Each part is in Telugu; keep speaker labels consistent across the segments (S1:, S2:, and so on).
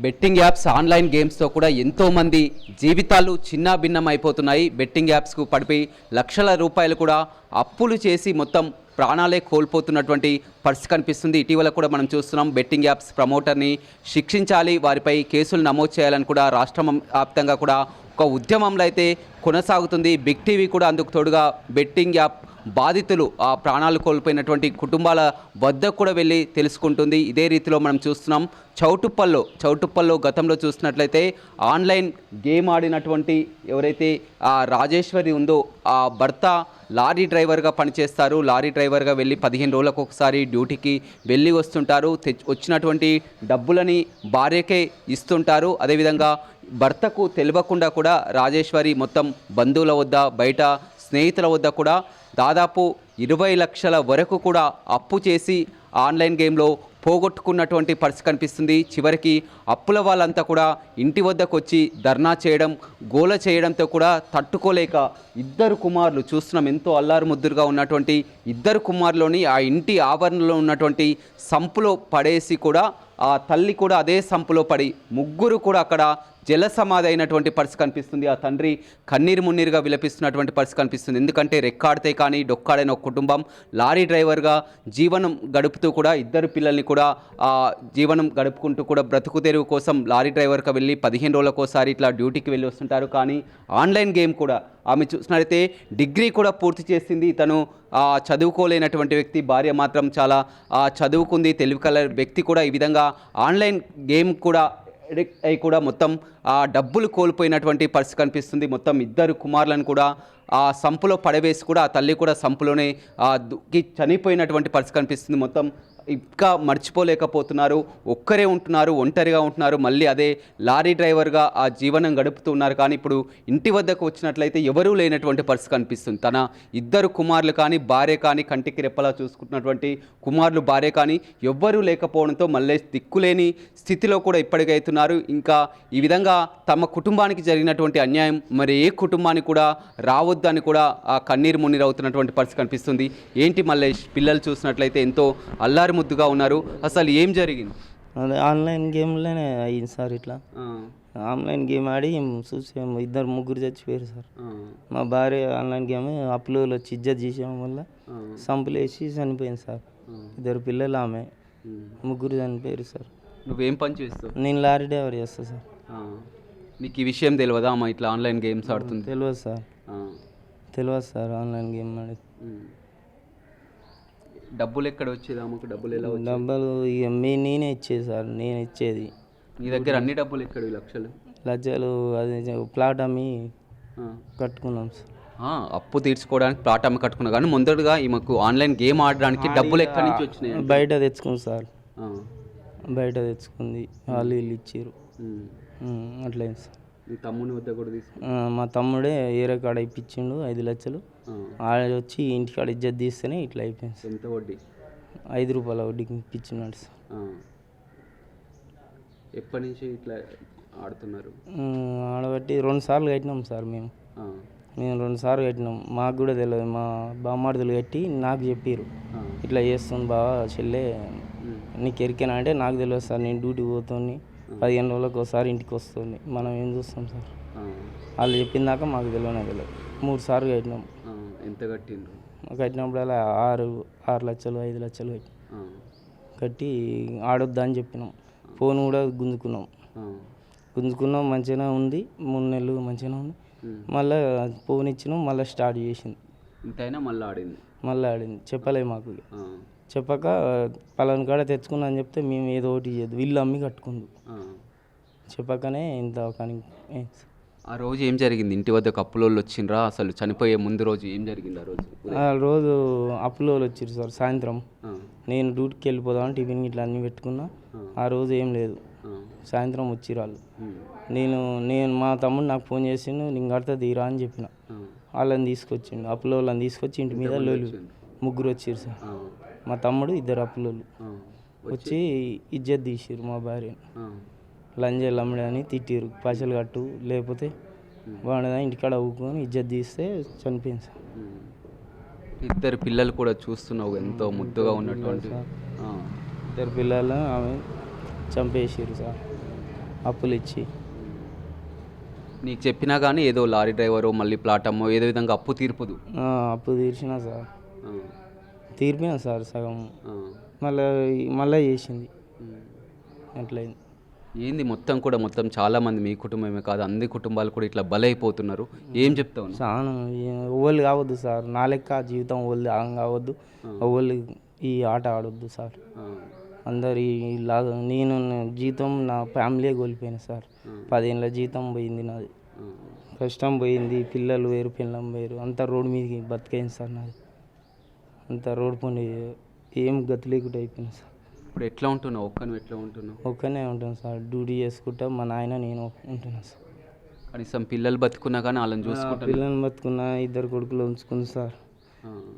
S1: బెట్టింగ్ యాప్స్ ఆన్లైన్ గేమ్స్తో కూడా ఎంతోమంది జీవితాలు చిన్నాభిన్నం అయిపోతున్నాయి. బెట్టింగ్ యాప్స్కు పడిపోయి లక్షల రూపాయలు కూడా అప్పులు చేసి మొత్తం ప్రాణాలే కోల్పోతున్నటువంటి పరిస్థితి కనిపిస్తుంది. ఇటీవల కూడా మనం చూస్తున్నాం బెట్టింగ్ యాప్స్ ప్రమోటర్ని శిక్షించాలి, వారిపై కేసులు నమోదు చేయాలని కూడా రాష్ట్రం వ్యాప్తంగా కూడా ఒక ఉద్యమంలో అయితే కొనసాగుతుంది. బిగ్ టీవీ కూడా అందుకు తోడుగా బెట్టింగ్ యాప్ బాధితులు ఆ ప్రాణాలు కోల్పోయినటువంటి కుటుంబాల వద్దకు కూడా వెళ్ళి తెలుసుకుంటుంది. ఇదే రీతిలో మనం చూస్తున్నాం చౌటుప్పల్లో గతంలో చూసినట్లయితే ఆన్లైన్ గేమ్ ఆడినటువంటి ఎవరైతే ఆ రాజేశ్వరి ఉందో ఆ భర్త లారీ డ్రైవర్గా పనిచేస్తారు. లారీ డ్రైవర్గా వెళ్ళి 15 రోజులకు ఒకసారి డ్యూటీకి వెళ్ళి వస్తుంటారు. వచ్చినటువంటి డబ్బులని భార్యకే ఇస్తుంటారు. అదేవిధంగా భర్తకు తెలియకుండా కూడా రాజేశ్వరి మొత్తం బంధువుల వద్ద బయట స్నేహితుల వద్ద కూడా దాదాపు 20 లక్షల వరకు కూడా అప్పు చేసి ఆన్లైన్ గేమ్లో పోగొట్టుకున్నటువంటి పరిస్థితి కనిపిస్తుంది. చివరికి అప్పుల వాళ్ళంతా కూడా ఇంటి వద్దకు వచ్చి ధర్నా చేయడం, గోల చేయడంతో కూడా తట్టుకోలేక ఇద్దరు కుమారులు చూస్తున్నాం. ఎంతో అల్లారు ముద్దురుగా ఉన్నటువంటి ఇద్దరు కుమారులని ఆ ఇంటి ఆవరణలో ఉన్నటువంటి సంపులో పడేసి కూడా ఆ తల్లి కూడా అదే సంపులో పడి ముగ్గురు కూడా అక్కడ జల సమాధి అయినటువంటి పరిస్థితి కనిపిస్తుంది. ఆ తండ్రి కన్నీరు మున్నీరుగా విలపిస్తున్నటువంటి పరిస్థితి కనిపిస్తుంది. ఎందుకంటే రెక్కాడితే కానీ డొక్కాడైన ఒక కుటుంబం లారీ డ్రైవర్గా జీవనం గడుపుతూ కూడా ఇద్దరు పిల్లల్ని కూడా జీవనం గడుపుకుంటూ కూడా బ్రతుకు తెరువు కోసం లారీ డ్రైవర్గా వెళ్ళి 15 రోజులకోసారి ఇట్లా డ్యూటీకి వెళ్ళి వస్తుంటారు. కానీ ఆన్లైన్ గేమ్ కూడా ఆమె చూసినట్లయితే డిగ్రీ కూడా పూర్తి చేసింది. తను చదువుకోలేనటువంటి వ్యక్తి, భార్య మాత్రం చాలా చదువుకుంది, తెలివి కల వ్యక్తి కూడా ఈ విధంగా ఆన్లైన్ గేమ్ కూడా ఎడిక్ట్ అయి కూడా మొత్తం ఆ డబ్బులు కోల్పోయినటువంటి పరిస్థితి కనిపిస్తుంది. మొత్తం ఇద్దరు కుమారులను కూడా ఆ సంపులో పడవేసి కూడా ఆ తల్లి కూడా సంపులోనే దుక్కి చనిపోయినటువంటి పరిస్థితి కనిపిస్తుంది. మొత్తం ఇంకా మర్చిపోలేకపోతున్నారు. ఒక్కరే ఉంటున్నారు, ఒంటరిగా ఉంటున్నారు. మళ్ళీ అదే లారీ డ్రైవర్గా ఆ జీవనం గడుపుతూ ఉన్నారు. కానీ ఇప్పుడు ఇంటి వద్దకు వచ్చినట్లయితే ఎవరూ లేనటువంటి పరిస్థితి కనిపిస్తుంది. తన ఇద్దరు కుమారులు కానీ భార్య కానీ కంటికి రెప్పలా చూసుకుంటున్నటువంటి కుమారులు భార్య కానీ ఎవ్వరూ లేకపోవడంతో మళ్ళీ దిక్కులేని స్థితిలో కూడా ఇప్పటికైతున్నారు. ఇంకా ఈ విధంగా తమ కుటుంబానికి జరిగినటువంటి అన్యాయం మరి ఏ కుటుంబానికి కూడా రావద్దని కూడా ఆ కన్నీరు మున్నీరు అవుతున్నటువంటి పరిస్థితి కనిపిస్తుంది. ఏంటి మల్లేష్, పిల్లలు చూసినట్లయితే ఎంతో అల్లారు ముద్దుగా ఉన్నారు. అసలు ఏం జరిగింది?
S2: అదే ఆన్లైన్ గేమ్లోనే అయ్యింది సార్. ఇట్లా ఆన్లైన్ గేమ్ ఆడి చూసి ముగ్గురు చచ్చిపోయారు సార్. మా భార్య ఆన్లైన్ గేమ్ అప్లో వచ్చి ఇజ్జత్ చేసాం వల్ల సంపులేసి చనిపోయింది సార్. ఇద్దరు పిల్లలు, ఆమె, ముగ్గురు చనిపోయారు సార్.
S1: నువ్వేం పని చేస్తావు?
S2: నేను లారీ డ్రైవర్ చేస్తా సార్.
S1: నీకు ఈ విషయం తెలియదా అమ్మ ఇట్లా ఆన్లైన్ గేమ్స్ ఆడుతుంది?
S2: తెలియదు సార్, తెలియదు సార్. ఆన్లైన్ గేమ్ ఆడి
S1: డబ్బులు ఎక్కడ వచ్చేది అమ్మకు? డబ్బులు ఎలా వచ్చేది?
S2: డబ్బులు ఇక నేనే ఇచ్చేది సార్, నేను ఇచ్చేది.
S1: నీ దగ్గర అన్ని డబ్బులు ఎక్కడ? లక్షలు
S2: అది ప్లాట్ అమ్మి కట్టుకున్నాం సార్.
S1: అప్పు తీర్చుకోవడానికి ప్లాట్ అమ్మి కట్టుకున్నా. కానీ ముందడుగా ఈమెకు ఆన్లైన్ గేమ్ ఆడడానికి డబ్బులు ఎక్కడి నుంచి వచ్చినాయి?
S2: బయట తెచ్చుకుంది సార్, బయట తెచ్చుకుంది. వాళ్ళు వీళ్ళు ఇచ్చారు, అట్లయింది సార్.
S1: మీ తమ్ముని వద్ద కూడా తీసుకు?
S2: మా తమ్ముడే ఏరే కాడ ఇప్పించిండు 5 లక్షలు. ఆడ వచ్చి ఇంటికాడ ఇజ్జత్ తీస్తేనే ఇట్లా అయిపోయింది.
S1: ఎంత వడ్డీ?
S2: 5 రూపాయల వడ్డీకి ఇప్పించినాడు సార్.
S1: ఎప్పటి నుంచి ఇట్లా ఆడుతున్నారు?
S2: ఆడబట్టి 2 సార్లు కట్టినాం సార్. మేము 2 సార్లు కట్టినాం. మాకు కూడా తెలియదు. మా బామ్మార్దులు కట్టి నాకు చెప్పారు, ఇట్లా చేస్తుంది బావా చెల్లె, నీకు ఎరికేనా అంటే నాకు తెలియదు సార్, నేను డ్యూటీ పోతుంది, 15 రోజులకు ఒకసారి ఇంటికి వస్తుంది, మనం ఏం చూస్తాం సార్. వాళ్ళు చెప్పిన దాకా మాకు తెలియదు. 3 సార్లు కట్టినాం.
S1: ఎంత కట్టిండ్రు?
S2: కట్టినప్పుడు అలా 6 లక్షలు 5 లక్షలు కట్టి ఆడొద్దా అని చెప్పినాం. ఫోన్ కూడా గుంజుకున్నాం. మంచిగానే ఉంది, 3 నెలలు మంచిగానే ఉంది. మళ్ళీ ఫోన్ ఇచ్చినాం, మళ్ళీ స్టార్ట్ చేసింది.
S1: ఇంతైనా మళ్ళీ
S2: ఆడింది. చెప్పలే మాకు. చెప్పక పలానా కాడ తెచ్చుకున్నా అని చెప్తే మేము ఏదో ఒకటి చేయదు, వీళ్ళు అమ్మి కట్టుకుందు. చెప్పకనే ఇంత. కానీ
S1: ఆ రోజు ఏం జరిగింది? ఇంటి వద్ద అప్పులోళ్ళు వచ్చిండ్రా? అసలు చనిపోయే ముందు రోజు ఏం జరిగింది?
S2: ఆ రోజు అప్పులోళ్ళు వచ్చిర్రు సార్. సాయంత్రం నేను డ్యూటీకి వెళ్ళిపోదామని టిఫిన్ ఇట్లా అన్నీ పెట్టుకున్నా. ఆ రోజు ఏం లేదు. సాయంత్రం వచ్చిర్రు వాళ్ళు. నేను మా తమ్ముడు నాకు ఫోన్ చేసిండు, నేను కడతా తీరా అని చెప్పిన. వాళ్ళని తీసుకొచ్చిండు, అప్పులోళ్ళని తీసుకొచ్చి ఇంటి మీద లోలు 3 వచ్చిర్రు సార్. మా తమ్ముడు, 2 అప్పులోళ్ళు వచ్చి ఇజ్జత్ తీసిర్రు మా భార్యని. లంజలు అమ్మడని తిట్టిరు, పైసలు కట్టు లేకపోతే వాడదా ఇంటికాడ ఊకొని ఇజ్జత్ తీస్తే చనిపోయింది సార్.
S1: ఇద్దరు పిల్లలు కూడా చూస్తున్నావు, ఎంతో ముద్దుగా ఉన్నటువంటి
S2: 2 పిల్లలు ఆమె చంపేసారు సార్. అప్పులు ఇచ్చి.
S1: నీకు చెప్పినా కానీ ఏదో లారీ డ్రైవరో మళ్ళీ ప్లాటమ్మో ఏదో విధంగా అప్పు తీర్పుదు.
S2: అప్పు తీర్చిన సార్,
S1: ఆ,
S2: తీర్పిన సార్ సగం,
S1: ఆ.
S2: మళ్ళీ చేసింది. అట్లయింది.
S1: ఏంది మొత్తం కూడా మొత్తం చాలామంది మీ కుటుంబమే కాదు అన్ని కుటుంబాలు కూడా ఇట్లా బలైపోతున్నారు. ఏం చెప్తావు నువ్వు?
S2: చాలా ఓళ్ళు కావద్దు సార్, నా లెక్క జీవితం ఓళ్ళు ఆగం కావద్దు, ఓళ్ళు ఈ ఆట ఆడొద్దు సార్.
S1: ఆ,
S2: అందరి లాగా నేను జీతం నా ఫ్యామిలీ కోల్పోయినా సార్. 10 ఏళ్ళ జీతం పోయింది నాది,
S1: ఆ.
S2: కష్టం పోయింది, పిల్లలు వేరు పిల్లం వేరు, అంతా రోడ్డు మీదకి బతికైంది సార్ నాది. అంతా రోడ్డు పోనీ ఏం గతి లేకుండా అయిపోయింది సార్.
S1: ఇప్పుడు ఎట్లా ఉంటున్నావు? ఒక్కను ఎట్లా ఉంటున్నావు?
S2: ఒక్కనే ఉంటాను సార్, డ్యూటీ చేసుకుంటా, మా నాయన నేను ఉంటున్నాను సార్.
S1: కనీసం పిల్లలు బతుకున్నా కానీ వాళ్ళని చూసుకుంటాను.
S2: పిల్లల్ని బతుకున్న 2 కొడుకులు ఉంచుకుంది సార్.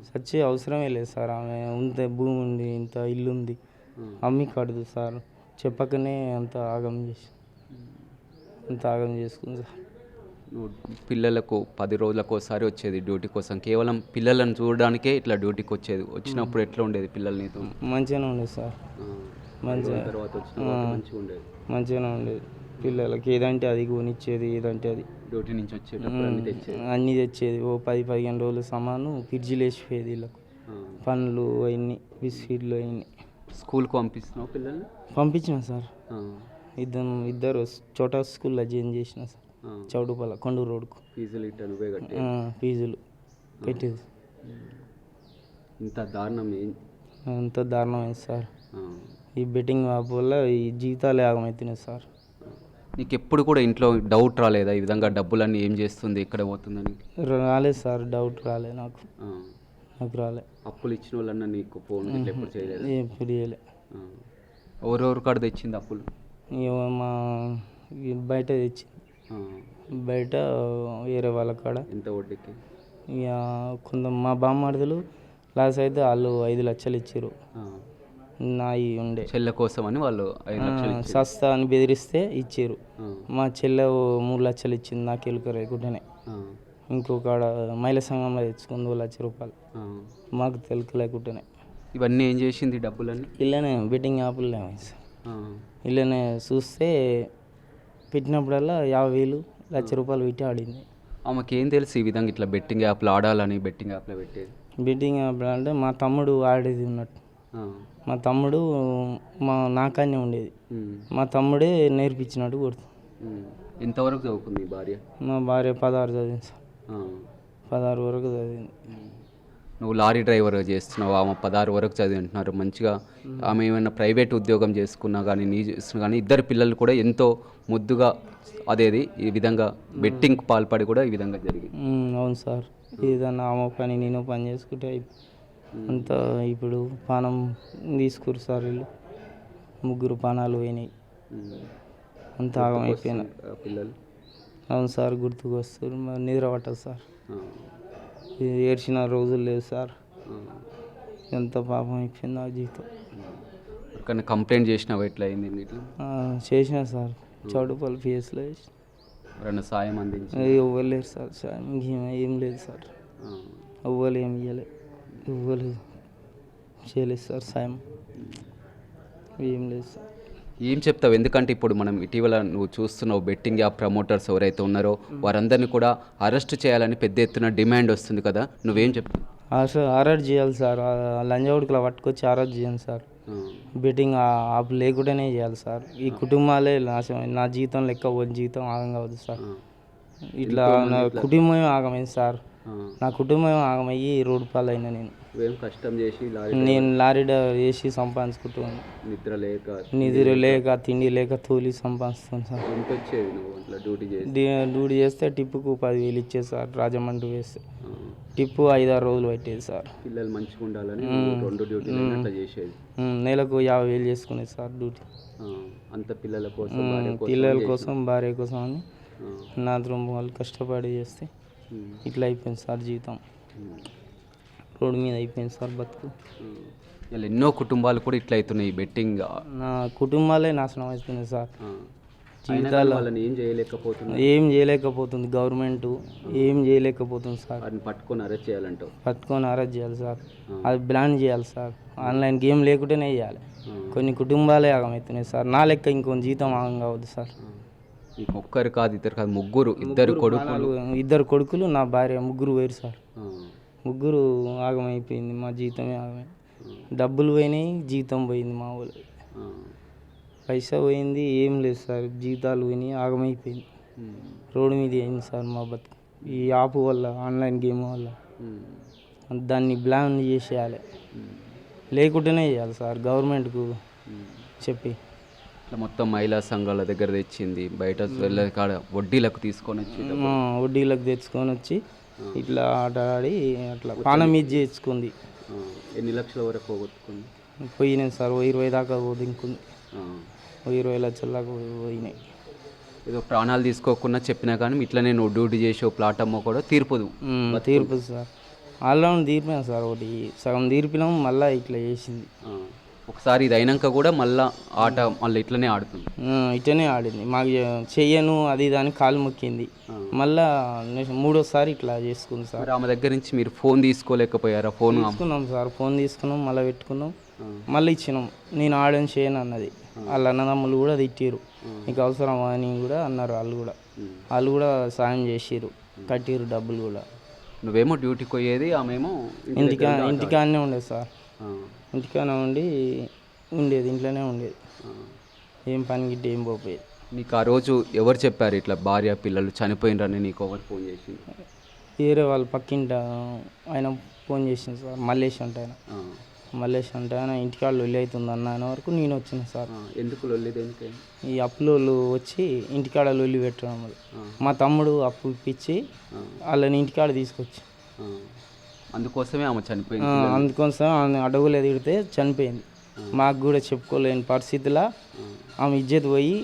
S2: చచ్చే అవసరమే లేదు సార్. ఆమె ఇంత భూమి ఉంది, ఇంత ఇల్లు ఉంది, అమ్మి కడదు సార్. చెప్పకనే అంత ఆగం చేసి అంత ఆగం చేసుకుంది సార్.
S1: నువ్వు పిల్లలకు 10 రోజులకు ఒకసారి వచ్చేది డ్యూటీ కోసం, కేవలం పిల్లలను చూడడానికే ఇట్లా డ్యూటీకి వచ్చేది. వచ్చినప్పుడు ఎట్లా ఉండేది పిల్లలు నీతో?
S2: మంచిగానే ఉండేది సార్, మంచిగా
S1: తర్వాత వచ్చిన మంచిగా ఉండేది.
S2: మంచిగానే ఉండేది. పిల్లలకి ఏదంటే అది కొనిచ్చేది, ఏదంటే అది
S1: డ్యూటీ నుంచి వచ్చేటప్పుడు అన్ని తెచ్చేది.
S2: అన్నీ తెచ్చేది. ఓ 10-15 రోజులు సామాను ఫ్రిడ్జ్లు వేసిపోయేది వీళ్ళకు, పండ్లు అవన్నీ, బిస్కెట్లు అవన్నీ.
S1: స్కూల్కి పంపిస్తున్నావు పిల్లల్ని?
S2: పంపించిన సార్. ఇద్దరు చోటా స్కూల్లో జాయిన్ చేసిన సార్, చౌటుపల్ల కొండూరు రోడ్కు.
S1: ఫీజులు ఇట్లా నువ్వే కట్టి?
S2: ఫీజులు పెట్టేది.
S1: ఇంత దారుణం
S2: అంత దారుణమైంది సార్. ఈ బెట్టింగ్ యాప్ వల్ల ఈ జీవితాలే ఆగమవుతున్నాయి సార్.
S1: నీకు ఎప్పుడు కూడా ఇంట్లో డౌట్ రాలేదా ఈ విధంగా డబ్బులన్నీ ఏం చేస్తుంది, ఎక్కడ పోతుందని?
S2: రాలేదు సార్, డౌట్ రాలేదు నాకు. నాకు రాలే.
S1: అప్పులు ఇచ్చిన వాళ్ళన్నా నీకు ఫోన్ ఎప్పుడు చేయలేదు?
S2: ఎప్పుడు చేయలే.
S1: ఎవరెవరు కాడ తెచ్చింది అప్పులు?
S2: మా బయట తెచ్చింది, బయట వేరే వాళ్ళ కాడ.
S1: ఎంత వడ్డీకి?
S2: ఇక కొంత మా బామ్మర్దులు లాస్ అయితే వాళ్ళు 5 లక్షలు ఇచ్చారు. నాయి ఉండే
S1: చెల్లె కోసం అని వాళ్ళు 5 లక్షలు
S2: సస్తా అని బెదిరిస్తే ఇచ్చారు. మా చెల్లె 3 లక్షలు ఇచ్చింది నాకు ఎలుక రేకుండానే. ఇంకొక మహిళా సంఘంలో తెచ్చుకుంది 2 లక్షల రూపాయలు, మాకు తెలుక లేకుండానే.
S1: ఇవన్నీ ఏం చేసింది డబ్బులన్నీ?
S2: ఇలానే బెట్టింగ్ యాప్లనే సార్. ఇలానే చూస్తే పెట్టినప్పుడల్లా 50,000 1,00,000 రూపాయలు పెట్టి ఆడింది.
S1: ఆమెకి ఏం తెలుసు ఈ విధంగా ఇట్లా బెట్టింగ్ యాప్లో ఆడాలని? బెట్టింగ్ యాప్లో పెట్టేది
S2: బెట్టింగ్ యాప్ అంటే మా తమ్ముడు ఆడేది ఉన్నట్టు. మా తమ్ముడు నాకనే ఉండేది, మా తమ్ముడే నేర్పించినట్టు కొడుతుంది.
S1: ఎంతవరకు చదువుకుంది భార్య?
S2: మా భార్య 16 చదివింది సార్, 16 వరకు చదివింది.
S1: నువ్వు లారీ డ్రైవర్ చేస్తున్నావు, ఆమె 16 వరకు చదివింటున్నారు. మంచిగా ఆమె ఏమైనా ప్రైవేట్ ఉద్యోగం చేసుకున్నా కానీ నీ చేస్తున్నా కానీ ఇద్దరు పిల్లలు కూడా ఎంతో ముద్దుగా అదేది ఈ విధంగా బెట్టింగ్కి పాల్పడి కూడా ఈ విధంగా జరిగింది.
S2: అవును సార్, ఏదన్నా ఆమె పని నేను పని చేసుకుంటే అంతా ఇప్పుడు పానం తీసుకురు సార్. వీళ్ళు 3 పానాలు పోయినాయి, అంత ఆగమైపోయినా
S1: పిల్లలు.
S2: అవును సార్, గుర్తుకు వస్తారు, నిద్ర పట్టదు సార్. ఏడ్చిన రోజులు లేవు సార్. ఎంత పాపం అయిపోయింది నా జీవితం.
S1: కానీ కంప్లైంట్ చేసినావు ఎట్లా అయింది?
S2: చేసిన సార్, చౌటుపల్లి పిఎస్లో చేసిన.
S1: ఎవరైనా సాయం అందించి?
S2: ఇవ్వలేదు సార్, సాయం ఏం లేదు సార్. ఎవ్వరు ఏమి ఇవ్వలేదు, ఎవ్వరు చేయలేదు సార్, సాయం ఏం లేదు సార్.
S1: ఏం చెప్తావు? ఎందుకంటే ఇప్పుడు మనం ఇటీవల నువ్వు చూస్తున్నావు బెట్టింగ్ యాప్ ప్రమోటర్స్ ఎవరైతే ఉన్నారో వారందరినీ కూడా అరెస్ట్ చేయాలని పెద్ద ఎత్తున డిమాండ్ వస్తుంది కదా, నువ్వేం చెప్తావు?
S2: అరెస్ట్ చేయాలి సార్, లంజావుడికి పట్టుకొచ్చి అరెస్ట్ చేయండి సార్. బెట్టింగ్ యాప్ లేకుండానే చేయాలి సార్. ఈ కుటుంబాలే నాశనం, నా జీవితం లెక్క జీవితం ఆగం కావద్దు సార్. ఇట్లా నా కుటుంబం ఆగమైంది సార్, నా కుటుంబం ఆగమయ్యి రోడ్డు పాలైనా. నేను
S1: కష్టం చేసి
S2: లారీ వేసి సంపాదించుకుంటున్నాను, నిద్ర లేక తిండి లేక తోలి సంపాదిస్తాను సార్. డ్యూటీ చేస్తే టిప్పుకు 10,000 ఇచ్చేది సార్. రాజమండ్రి వేస్తే టిప్పు 5-6 రోజులు పెట్టేది సార్.
S1: పిల్లలు మంచిగా ఉండాలని 2 డ్యూటీలు చేసేది.
S2: నెలకు 50,000 చేసుకునేది సార్ డ్యూటీ.
S1: అంత పిల్లల కోసం,
S2: భార్య కోసం అని నా వాళ్ళు కష్టపడి చేస్తే ఇట్లా అయిపోయింది సార్ జీవితం. రోడ్డు మీద అయిపోయింది సార్ బతుకు.
S1: ఎన్నో కుటుంబాలు కూడా ఇట్లా అవుతున్నాయి బెట్టింగ్.
S2: నా కుటుంబాలే నాశనం అవుతున్నాయి సార్. జీవితాలు
S1: వాళ్ళని ఏం చేయలేకపోతున్నారు,
S2: ఏం చేయలేకపోతుంది గవర్నమెంట్, ఏం చేయలేకపోతుంది సార్.
S1: వారిని పట్టుకొని అరెస్ట్ చేయాలంటావు.
S2: పట్టుకొని అరెస్ట్ చేయాలి సార్, అది బ్యాన్ చేయాలి సార్. ఆన్లైన్ గేమ్ లేకుంటేనే వేయాలి. కొన్ని కుటుంబాలే ఆగమవుతున్నాయి సార్, నా లెక్క ఇంకొన్ని జీతం ఆగం కావద్దు సార్.
S1: నీకు ఒక్కరు కాదు, ఇద్దరు కాదు, ముగ్గురు, ఇద్దరు కొడుకులు.
S2: ఇద్దరు కొడుకులు, నా భార్య, ముగ్గురు వేరు సార్. ముగ్గురు ఆగమైపోయింది, మా జీతమే ఆగమైంది. డబ్బులు పోయినాయి, జీతం పోయింది, మా వాళ్ళు పైసా పోయింది, ఏం లేదు సార్. జీతాలు పోయినాయి, ఆగమైపోయింది. రోడ్డు మీద అయింది సార్ మా బతుకు ఈ యాప్ వల్ల, ఆన్లైన్ గేమ్ వల్ల. దాన్ని బ్లాన్ చేసేయాలి, లేకుంటేనే చేయాలి సార్ గవర్నమెంట్కు చెప్పి.
S1: ఇట్లా మొత్తం మహిళా సంఘాల దగ్గర తెచ్చింది, బయట వెళ్ళే కాడ వడ్డీలకు తీసుకొని వచ్చి
S2: వడ్డీలకు తెచ్చుకొని వచ్చి ఇట్లా ఆట ఆడి అట్లా పానం మీద చేసుకుంది.
S1: ఎన్ని లక్షల వరకు పోగొట్టుకుంది?
S2: పోయినాయి సార్, 20 దాకా దింకుంది. 20 లక్షల దాకా పోయినాయి.
S1: ఏదో ప్రాణాలు తీసుకోకుండా చెప్పినా కానీ ఇట్లనే నువ్వు డ్యూటీ చేసే ప్లాట్ అమ్మో కూడా తీర్పుదు.
S2: తీర్పు సార్, ఆల్రౌండ్ తీర్పినాం సార్. ఒకటి సగం తీర్పినాం, మళ్ళీ ఇట్లా చేసింది.
S1: ఒకసారి ఇది అయినాక కూడా మళ్ళీ ఆట మళ్ళీ ఇట్లనే ఆడుతుంది.
S2: ఇట్లనే ఆడింది, మాకు చెయ్యను అది దాని కాలు మొక్కింది. మళ్ళా మూడోసారి ఇట్లా చేసుకుంది సార్.
S1: ఆమె దగ్గర నుంచి మీరు ఫోన్ తీసుకోలేకపోయారా? ఫోన్
S2: తీసుకున్నాం సార్, ఫోన్ తీసుకున్నాం, మళ్ళీ పెట్టుకున్నాం, మళ్ళీ ఇచ్చినాం. నేను ఆడని చేయను అన్నది. వాళ్ళ అన్నదమ్ములు కూడా తిట్టిరు, నీకు అవసరమా అని కూడా అన్నారు. వాళ్ళు కూడా సాయం చేసిరు, కట్టిరు డబ్బులు కూడా.
S1: నువ్వేమో డ్యూటీకి పోయేది, ఆమెమో
S2: ఇంటికాడనే ఉండేది సార్. ఇంటికానే ఉండేది, ఇంట్లోనే ఉండేది, ఏం పని గిట్ట ఏం పోయేది.
S1: నీకు ఆ రోజు ఎవరు చెప్పారు ఇట్లా భార్య పిల్లలు చనిపోయినరని? నీకు ఎవరు ఫోన్ చేసింది?
S2: వేరే వాళ్ళు పక్కింట ఆయన ఫోన్ చేసింది సార్, మల్లేష్ అంటే ఆయన ఇంటికాడ లొల్లి అవుతుంది అన్న వరకు నేను వచ్చిన సార్.
S1: ఎందుకు లొల్లి? దేనికి?
S2: ఈ అప్పులోళ్ళు వచ్చి ఇంటికాడ లొల్లి పెట్టడం వల్ల మా తమ్ముడు అప్పు ఇప్పించి వాళ్ళని ఇంటికాడ తీసుకొచ్చి,
S1: అందుకోసమే ఆమె చనిపోయింది.
S2: అందుకోసం ఆమె అడవులు ఎదిగితే చనిపోయింది. మాకు కూడా చెప్పుకోలేని పరిస్థితిలో ఆమె ఇజ్జత్ పోయి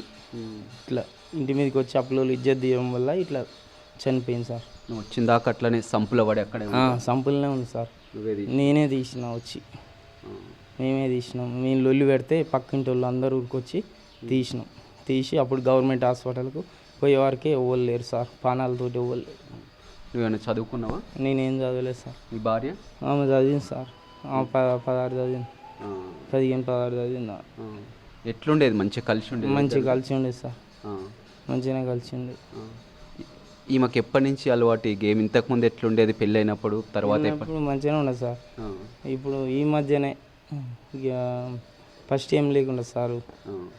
S2: ఇట్లా ఇంటి మీదకి వచ్చి అప్పులోళ్ళు ఇజ్జత్ తీయడం వల్ల ఇట్లా చనిపోయింది సార్.
S1: నువ్వు వచ్చిన దాకా అట్లనే సంపులో పడి అక్కడే
S2: సంపులనే ఉంది సార్. నేనే తీసిన వచ్చి, మేమే తీసినాం. మేము లొల్లి పెడితే పక్కింటి వాళ్ళు అందరూ ఊరికొచ్చి తీసి అప్పుడు గవర్నమెంట్ హాస్పిటల్కు పోయేవారికే ఎవ్వరు లేరు సార్, పానాలతోటి ఎవ్వరు లేరు.
S1: నువ్వేమైనా చదువుకున్నావా?
S2: నేనేం చదవలేదు సార్.
S1: మీ భార్య?
S2: ఆమె చదివింది సార్, ఆమె 16 చదివింది, 15-16 చదివింది.
S1: ఎట్లుండేది? మంచిగా కలిసి ఉండేది?
S2: మంచిగా కలిసి ఉండేది సార్, మంచిగానే కలిసి ఉండేది.
S1: ఈమెకి ఎప్పటి నుంచి అలవాటు ఈ గేమ్? ఇంతకుముందు ఎట్లుండేది పెళ్ళి అయినప్పుడు? తర్వాత
S2: ఇప్పుడు మంచిగానే ఉండదు సార్. ఇప్పుడు ఈ మధ్యనే ఇక ఫస్ట్ ఏం లేకుండా సారు